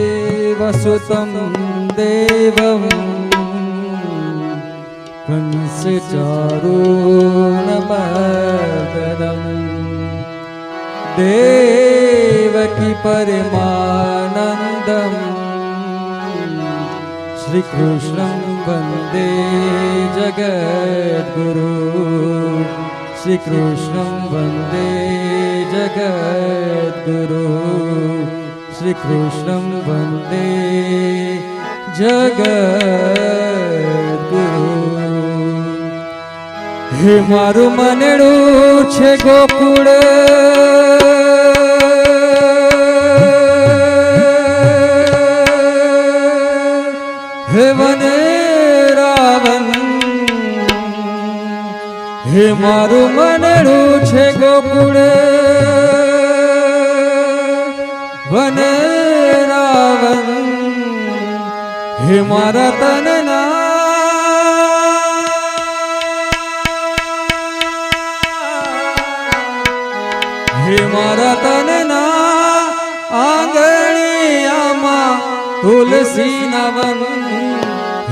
वसुदेवसुतं देवं कंसचारूणमर्दनम् देवकी परमानन्दम् श्रीकृष्णं वन्दे जगद्गुरु श्रीकृष्णं वन्दे जगद्गुरु श्रीकृष्णं वन्दे जगद्गुरु। हे मारू मनडू छे गोकुळ हे वने रावण हे मारू मनडू छे गोकुळ वने रावण हे मारा तनना हे मारा तनना आंगणियामा तुलसी नवन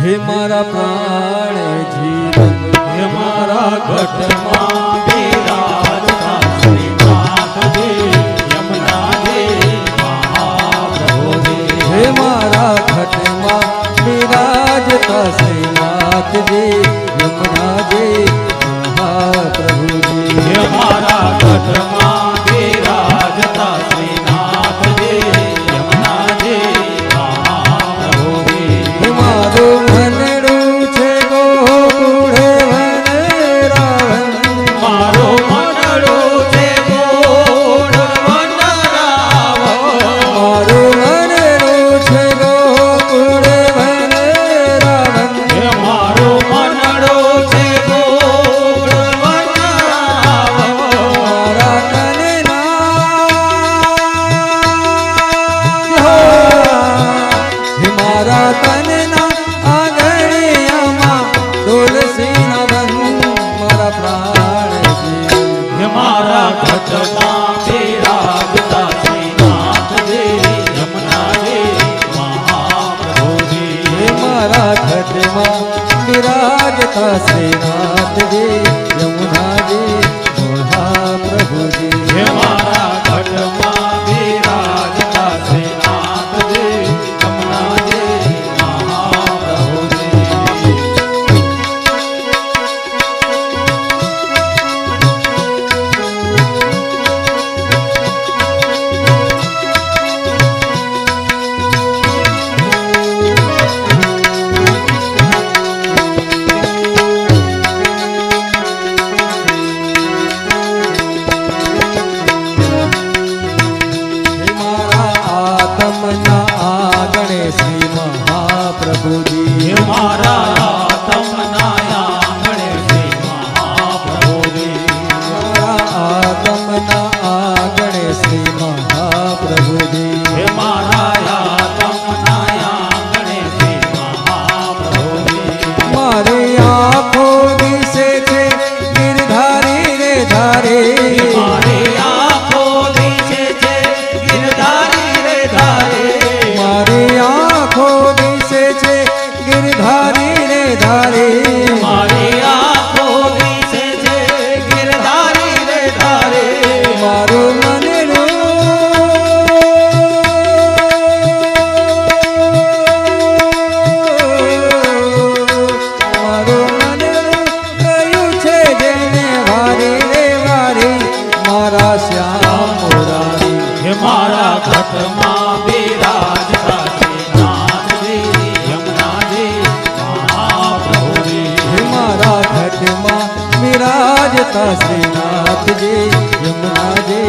हे मारा प्राण जीवन हे मारा घटमा विराजता श्रीनाथ जी यमुना जी महाप्रभु जी हे मारा घटमा विराजता श्रीनाथ जी यमुना जी महाप्रभु जी हे मारा घटमा विराजता श्रीनाथ जी यमुना जी महाप्रभु जी हे मारो मनडू छे गोकुळ वने रावण मारो मनडू छे गोकुळ वने रावण मारो मनडू छे गोकुळ वने रावण हे मारो मनडू छे गोकुळ वने रावण मारा तनना हे मारा तनना आंगणियामा तुलसी नवन मारा प्राण जीवन हे मारा घटमा विराजता श्रीनाथ जी यमुना जी महाप्रभु जी हे मारा घटमा विराजता श्रीनाथ जी यमुना जी महाप्रभु जी हे मारा घटमा विराजता श्रीनाथ जी यमुना जी महाप्रभु जी हे मारा आत्मना आगणे श्री महाप्रभु जी हे मारा तमनाया गणेश महाप्रभु जी मारा आत्मना आगणे श्री महाप्रभु जी हे मारा तमनाया गणेश महाप्रभु जी मारी आँखो दिसे छे गिरधारी रे धारे मारी आँखो दिसे छे गिरधारी रे धारे मारी आँखो दिसे छे गिरधारी रे धारे मारी आँखो दिसे छे गिरधारी रे धारे मारो मनडू मारो मनडू कયું છે જેને વારી રે વારી મારા શ્યામ મુરારી हे मारा घटमा विराजता श्रीनाथ जी यमुना जी महाप्रभु जी हे मारा घटमा विराजता श्रीनाथ जी यमुना जी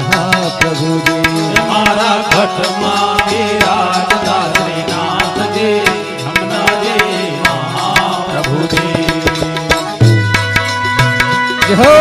महाप्रभु जी हे मारा घटमा विराजता श्रीनाथ जी यमुना जी महाप्रभु जी जय हो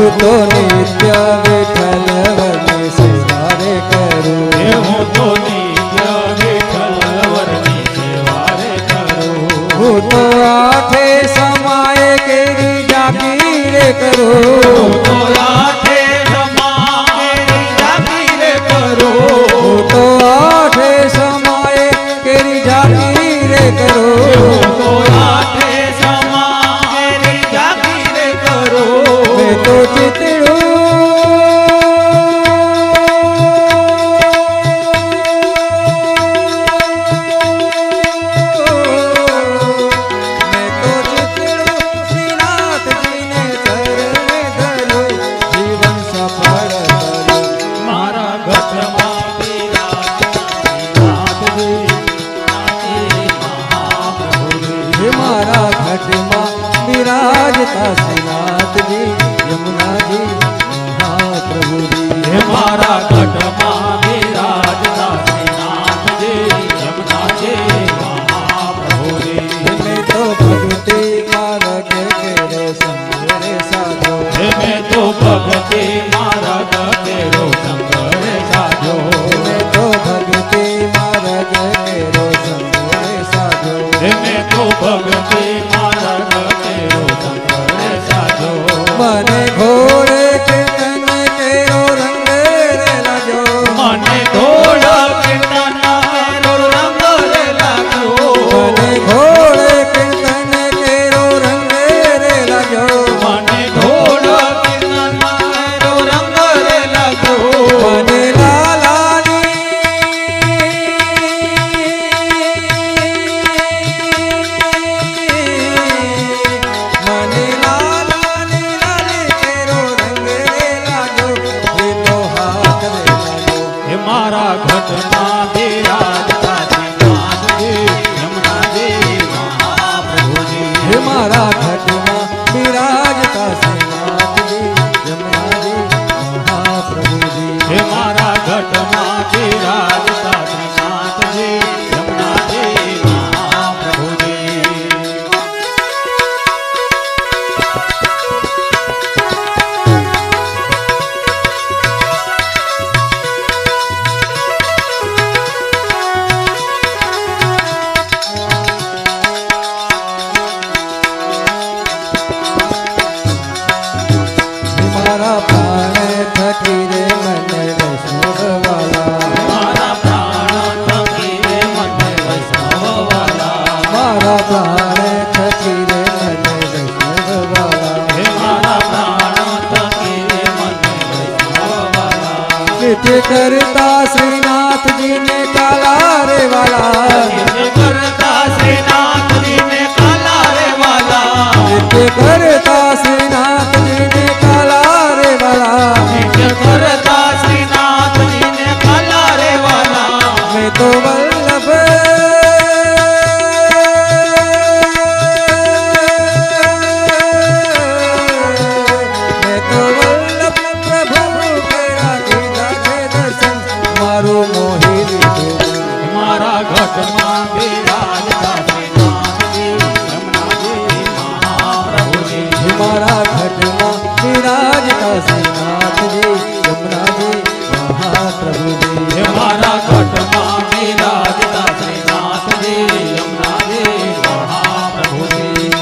હું તો નિત્ય વિઠ્ઠલ વરની સેવા રે કરું હે હું તો નિત્ય વિઠ્ઠલ વરની સેવા રે કરું. હું તો આઠે સમાયે કેરી જાગી રે કરું હું તો આઠે સમાયે જાગી રે કરું. હું તો આઠે સમાયે કેરી જાગી રે કરું હું તો આઠે સમાયે જાગી રે કરું. મેં તો ચિતડું મેં તો ચિતડું શ્રીનાથજીને ચરણે ધર્યું જીવન સફળ કર્યું મારા ઘટમાં બિરાજતા શ્રીનાથજી, હે મારા ઘટમાં બિરાજતા શ્રીનાથજી યમુનાજી મહાપ્રભુજી હે મારા ઘટમાં બિરાજતા શ્રીનાથજી, યમુનાજી મહાપ્રભુજી. મેં તો ભક્તિ માર્ગ કેરો સંગ રે સાધો હે મેં તો ભક્તિ માર્ગ તેરો સંગ રે સાધો. મેં તો ભક્તિ માર્ગ કેરો સંગ રે સાધો હે મેં તો ભક્તિ માર્ગ તેરો સંગ રે સાધો. મને ઘોડે કીર્તન કેરો રંગ રે લાગ્યો મને ઘોડ કીર્તન કેરો રંગ રે લાગ્યો. મને ઘોડે કીર્તન કેરો રંગ રે લાગ્યો મને ઘોડ કીર્તન કેરો રંગ રે લાગ્યો. મને લાલાની લાલી કેરો રંગ રે લાગ્યો લીલો હાથ રે લાગ્યો હે મારા ઘટમાં બિરાજતા શ્રીનાથજી, યમુનાજી મહાપ્રભુજી. હે મારા ઘટમાં બિરાજતા શ્રીનાથજી યમુનાજી મહાપ્રભુજી હે મારા ઘટમાં બિરાજતા શ્રીનાથજી, યમુનાજી મહાપ્રભુજી. મારા પ્રાણ થકી રે મને વૈષ્ણવવાલા મારા પ્રાણ થકી રે મને વૈષ્ણવવાલા. મારા પ્રાણ થકી રે મને વૈષ્ણવવાલા હે મારા પ્રાણ થકી રે મને વૈષ્ણવવાલા. નિત્ય કરતા શ્રીનાથજીને કાલા રે વાલા નિત્ય કરતા શ્રીનાથજીને કાલા રે વાલા. નિત્ય કરતા શ્રીનાથજીને કાલા રે વાલા નિત્ય કરતા શ્રીનાથજીને કાલા રે વાલા. મેં તો વલ્લભ મેં તો વલ્લભ પ્રભુ કેરા દીધા છે દર્શન મારું મોહી લીધું મારા ઘટમાં બિરાજતા શ્રીનાથજી, યમુનાજી મહાપ્રભુજી. મારા ઘટમાં બિરાજતા શ્રીનાથજી યમુનાજી મહાપ્રભુજી હે મારા ઘટમાં બિરાજતા શ્રીનાથજી, યમુનાજી મહાપ્રભુજી.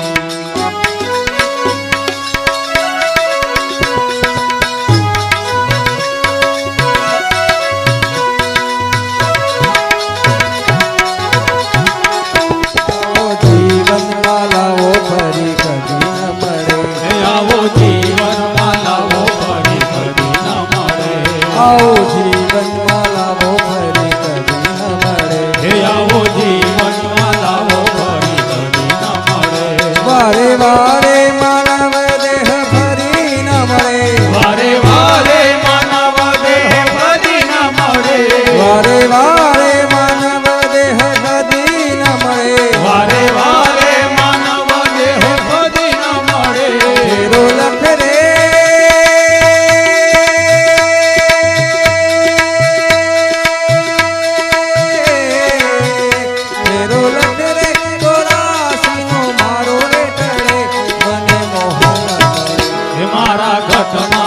જીવન માલાઓ ફરી કદી ન મળે હે આવો જીવનમાં લાવો ફરી કદી ન મળે. આવો જીવન માલાઓ ફરી કદી ન મળે હે આવો જીવનમાં લાવો ફરી કદી ન મળે. વારે વારે માનવ દેહ ફરી ન મળે વારે વારે માનવ દેહ ફરી ન મળે. વારે વારે માનવ દેહ કદી ન મળે વારે વારે માનવ દેહ ફરી ન મળે. ફેરો લખ રે ફેરો લખ રે ચોરાસીનો મારો રે ટળે મને મોહન હે મારા ઘટમાં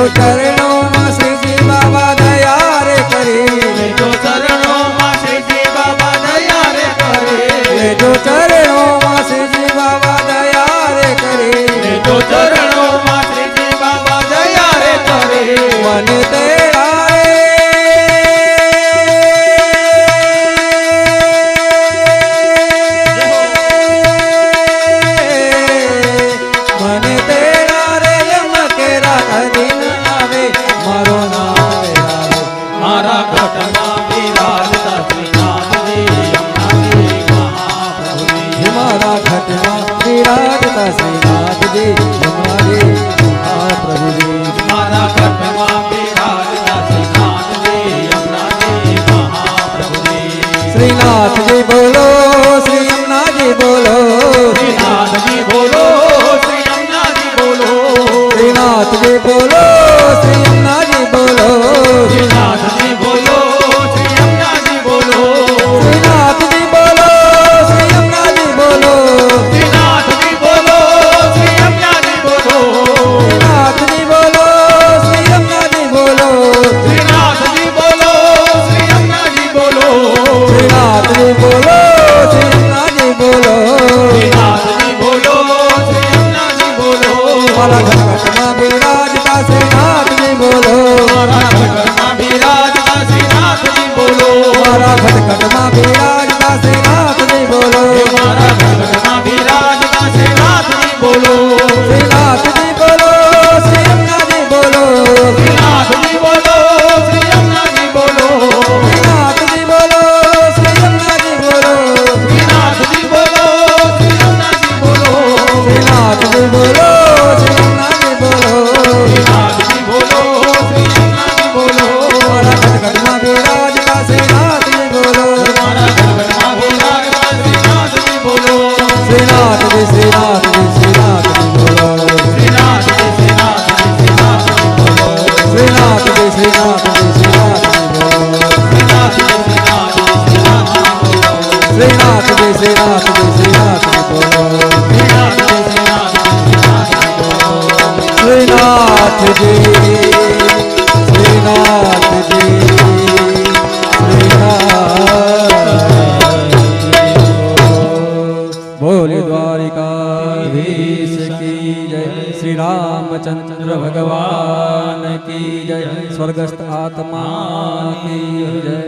જો ચરણોમાં શ્રીજી બાબા દયા રે કરી જો ચરણોમાં શ્રીજી બાબા દયા રે કરે જો ચરણોમાં શ્રીજી બાબા દયા રે કરી જો ચરણોમાં શ્રીજી બાબા દયા રે કરે મને તેડા મને તેડા રે યમ કેરા અધીન આવે મારો નામ આવે મારા ઘટમાં બિરાજતા શ્રીનાથજી યમુનાજી મહાપ્રભુજી મારા ઘટમાં વિરાજતા શ્રીનાથજી યમુનાજી મહાપ્રભુજી મારા ઘટમાં બિરાજતા શ્રીનાથજી યમુનાજી મહાપ્રભુજી શ્રીનાથજી બોલો શ્રી યમુનાજી બોલો શ્રીનાથજી બોલો શ્રી યમુનાજી બોલો શ્રીનાથજી બોલો શ્રી યમુનાજી બોલો શ્રીનાથજી બોલો શ્રી યમુનાજી બોલો શ્રીનાથજી બોલો શ્રી યમુનાજી બોલો શ્રીનાથજી બોલો શ્રી યમુનાજી બોલો શ્રીનાથજી બોલો શ્રી યમુનાજી બોલો શ્રીનાથજી બોલો શ્રી યમુનાજી બોલો શ્રીનાથજી બોલો શ્રી યમુનાજી બોલો શ્રીનાથજી બોલો શ્રી યમુનાજી બોલો મારા ઘટમાં બિરાજતા શ્રીનાથજી બોલો મારા ઘટમાં બિરાજતા શ્રીનાથજી બોલો મારા ઘટમાં બિરાજતા શ્રીનાથજી બોલો મારા ઘટમાં બિરાજતા શ્રીનાથજી બોલો શ્રીનાથજી બોલો શ્રી યમુનાજી બોલો શ્રીનાથજી બોલો શ્રી યમુનાજી બોલો શ્રીનાથજી બોલો શ્રી યમુનાજી બોલો શ્રીનાથજી બોલો શ્રી યમુનાજી બોલો શ્રીનાથજી બોલો શ્રી યમુનાજી બોલો શ્રીનાથજી બોલો શ્રી યમુનાજી બોલો મારા ઘટમાં બિરાજતા શ્રીનાથજી બોલો મારા ઘટમાં બિરાજતા શ્રીનાથજી બોલો શ્રીનાથજી શ્રીનાથજી શ્રીનાથજી બોલો શ્રીનાથજી શ્રીનાથજી શ્રીનાથજી બોલો શ્રીનાથજી શ્રીનાથજી શ્રીનાથજી બોલો શ્રીનાથજી શ્રીનાથજી શ્રીનાથજી બોલો શ્રીનાથજી શ્રીનાથજી શ્રીનાથજી બોલો શ્રીનાથજી શ્રીનાથજી શ્રીનાથજી બોલો શ્રીનાથજી શ્રીનાથજી શ્રીનાથજી બોલે દ્વારિકાધીશ કી જય શ્રી રામચંદ્ર ભગવાન કી જય સ્વર્ગસ્થ આત્મા કી જય